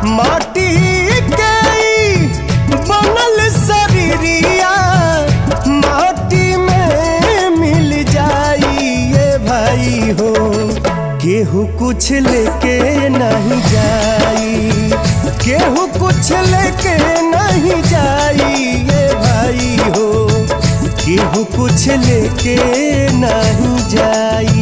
माटी के ई बनल शरीरिया माटी में मिल जाई ये भाई हो। केहू कुछ लेके नहीं जाई, केहू कुछ लेके नहीं जाई ये भाई हो। केहू कुछ लेके नहीं जाई।